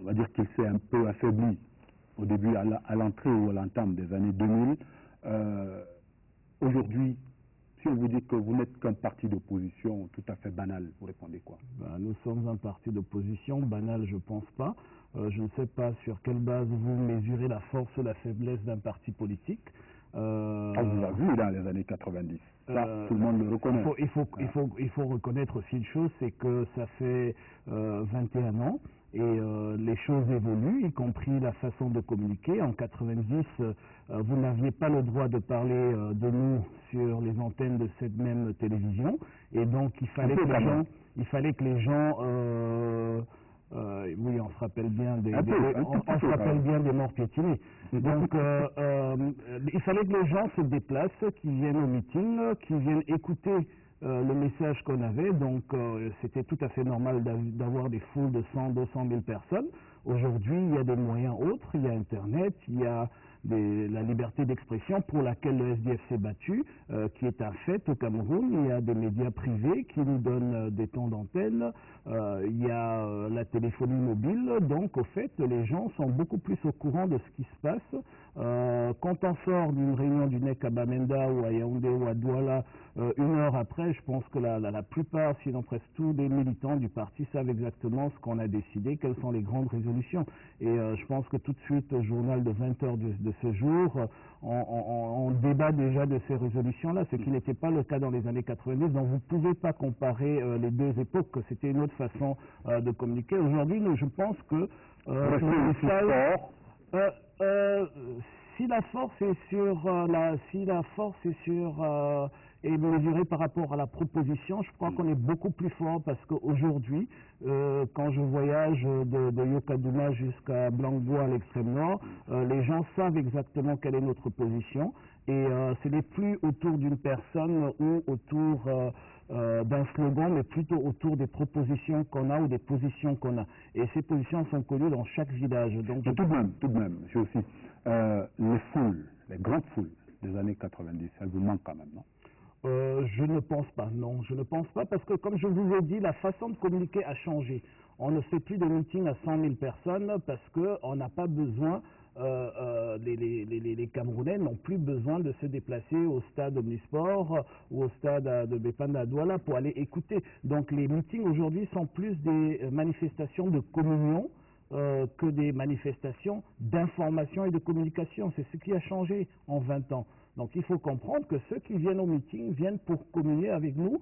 on va dire qu'il s'est un peu affaibli au début, à l'entrée ou à l'entame des années 2000. Aujourd'hui, si on vous dit que vous n'êtes qu'un parti d'opposition tout à fait banal, vous répondez quoi? Nous sommes un parti d'opposition, banal je pense pas. Je ne sais pas sur quelle base vous mesurez la force ou la faiblesse d'un parti politique. On vous a vu dans les années 90, ça tout le monde le reconnaît. Il faut reconnaître aussi une chose, c'est que ça fait 21 ans et les choses évoluent, y compris la façon de communiquer. En 90, vous n'aviez pas le droit de parler de nous sur les antennes de cette même télévision, et donc il fallait que les gens oui, on se rappelle bien des morts piétinés. Donc, il fallait que les gens se déplacent, qu'ils viennent au meeting, qu'ils viennent écouter le message qu'on avait. Donc, c'était tout à fait normal d'avoir des foules de 100, 200 000 personnes. Aujourd'hui, il y a des moyens autres, il y a Internet, il y a la liberté d'expression pour laquelle le SDF s'est battu, qui est un fait au Cameroun. Il y a des médias privés qui nous donnent des temps d'antenne, il y a la téléphonie mobile, donc au fait les gens sont beaucoup plus au courant de ce qui se passe. Quand on sort d'une réunion du NEC à Bamenda ou à Yaoundé ou à Douala, une heure après, je pense que la plupart, sinon presque tous les militants du parti savent exactement ce qu'on a décidé, quelles sont les grandes résolutions. Et je pense que tout de suite, au journal de 20 heures de ce jour, on débat déjà de ces résolutions-là, ce qui n'était pas le cas dans les années 90. Donc vous ne pouvez pas comparer les deux époques, que c'était une autre façon de communiquer. Aujourd'hui, je pense que si la force est est mesurée par rapport à la proposition, je crois qu'on est beaucoup plus fort, parce qu'aujourd'hui, quand je voyage de Yokadouma jusqu'à Blanc-Bois à l'extrême nord, les gens savent exactement quelle est notre position, et ce n'est plus autour d'une personne ou autour d'un slogan, mais plutôt autour des propositions qu'on a ou des positions qu'on a. Et ces positions sont connues dans chaque village. Donc, tout de même, monsieur aussi, les foules, les grandes foules des années 90, elles vous manquent quand même, non? Je ne pense pas, non, je ne pense pas, parce que comme je vous ai dit, la façon de communiquer a changé. On ne fait plus de meetings à 100 000 personnes parce qu'on n'a pas besoin, les Camerounais n'ont plus besoin de se déplacer au stade Omnisport ou au stade de Bépanda Douala pour aller écouter. Donc les meetings aujourd'hui sont plus des manifestations de communion que des manifestations d'information et de communication. C'est ce qui a changé en 20 ans. Donc il faut comprendre que ceux qui viennent au meeting viennent pour communier avec nous,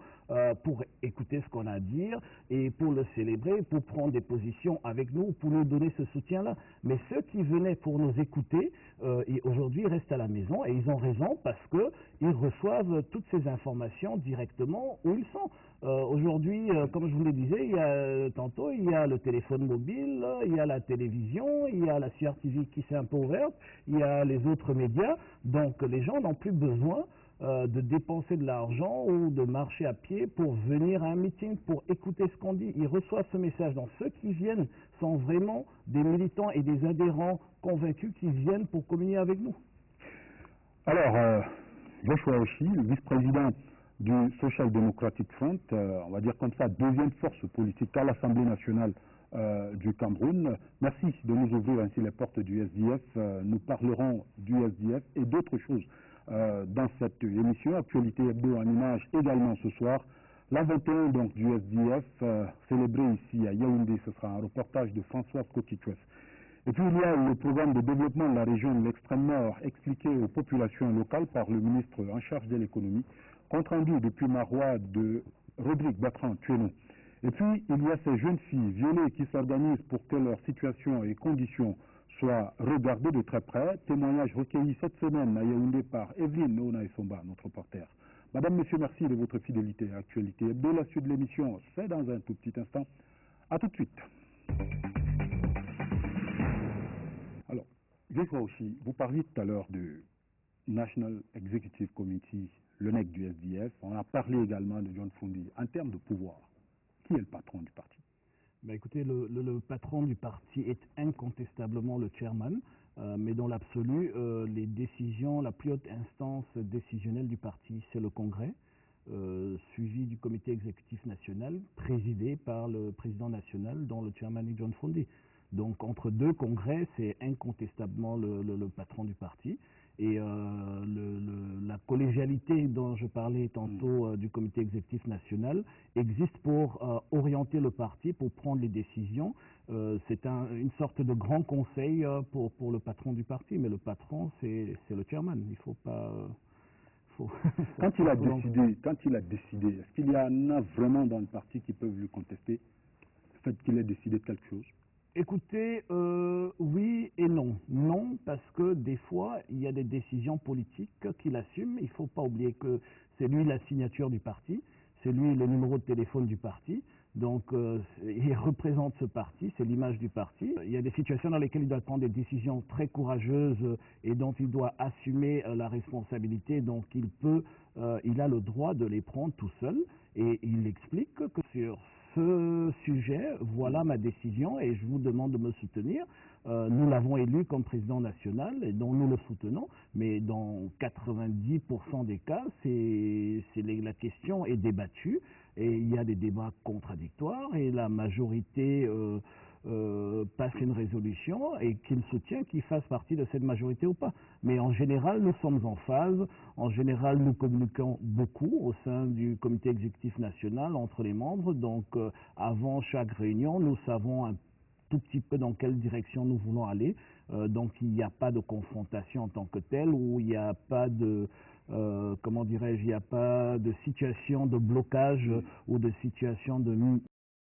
pour écouter ce qu'on a à dire et pour le célébrer, pour prendre des positions avec nous, pour nous donner ce soutien-là. Mais ceux qui venaient pour nous écouter, aujourd'hui ils restent à la maison, et ils ont raison, parce qu'ils reçoivent toutes ces informations directement où ils sont. Aujourd'hui, comme je vous le disais tantôt, il y a le téléphone mobile, il y a la télévision, il y a la CRTV qui s'est un peu ouverte, il y a les autres médias. Donc les gens n'ont plus besoin de dépenser de l'argent ou de marcher à pied pour venir à un meeting, pour écouter ce qu'on dit. Ils reçoivent ce message. Donc ceux qui viennent sont vraiment des militants et des adhérents convaincus qui viennent pour communier avec nous. Alors, Joshua Oshi, le vice-président du Social Democratic Front, on va dire comme ça, deuxième force politique à l'Assemblée nationale du Cameroun. Merci de nous ouvrir ainsi les portes du SDF. Nous parlerons du SDF et d'autres choses dans cette émission. Actualité hebdo en images également ce soir. La 21 donc du SDF, célébré ici à Yaoundé, ce sera un reportage de François Scotitues. Et puis il y a le programme de développement de la région de l'extrême nord expliqué aux populations locales par le ministre en charge de l'économie, compte rendu depuis Marois de Rodrigue Bertrand-Tuénon. Et puis il y a ces jeunes filles violées qui s'organisent pour que leur situation et conditions soient regardées de très près. Témoignage recueilli cette semaine à Yaoundé par Evelyne Noona Essomba, notre reporter. Madame, Monsieur, merci de votre fidélité à Actualité Hebdo. La suite de l'émission, c'est dans un tout petit instant. À tout de suite. Alors, je vois aussi, vous parliez tout à l'heure du National Executive Committee, le NEC du SDF. On a parlé également de John Fundi. En termes de pouvoir, qui est le patron du parti? Ben écoutez, le patron du parti est incontestablement le chairman, mais dans l'absolu, les décisions, la plus haute instance décisionnelle du parti, c'est le Congrès, suivi du comité exécutif national, présidé par le président national, dont le chairman est John Fundi. Donc entre deux congrès, c'est incontestablement le patron du parti. Et la collégialité dont je parlais tantôt du comité exécutif national existe pour orienter le parti, pour prendre les décisions. C'est une sorte de grand conseil pour le patron du parti, mais le patron, c'est le chairman. Il ne faut pas... Quand il a décidé, est-ce qu'il y en a vraiment dans le parti qui peuvent lui contester le fait qu'il ait décidé de quelque chose? Écoutez, oui et non. Non, parce que des fois, il y a des décisions politiques qu'il assume. Il ne faut pas oublier que c'est lui la signature du parti, c'est lui le numéro de téléphone du parti. Donc, il représente ce parti, c'est l'image du parti. Il y a des situations dans lesquelles il doit prendre des décisions très courageuses et dont il doit assumer la responsabilité. Donc, il a le droit de les prendre tout seul. Et il explique que sur ce sujet, voilà ma décision et je vous demande de me soutenir. Nous l'avons élu comme président national et donc nous le soutenons, mais dans 90% des cas, la question est débattue et il y a des débats contradictoires et la majorité passe une résolution et qu'il soutient qu'il fasse partie de cette majorité ou pas. Mais en général, nous sommes en phase. En général, nous communiquons beaucoup au sein du comité exécutif national entre les membres. Donc, avant chaque réunion, nous savons un tout petit peu dans quelle direction nous voulons aller. Donc, il n'y a pas de confrontation en tant que telle ou il n'y a pas de... comment dirais-je, il n'y a pas de situation de blocage ou de situation de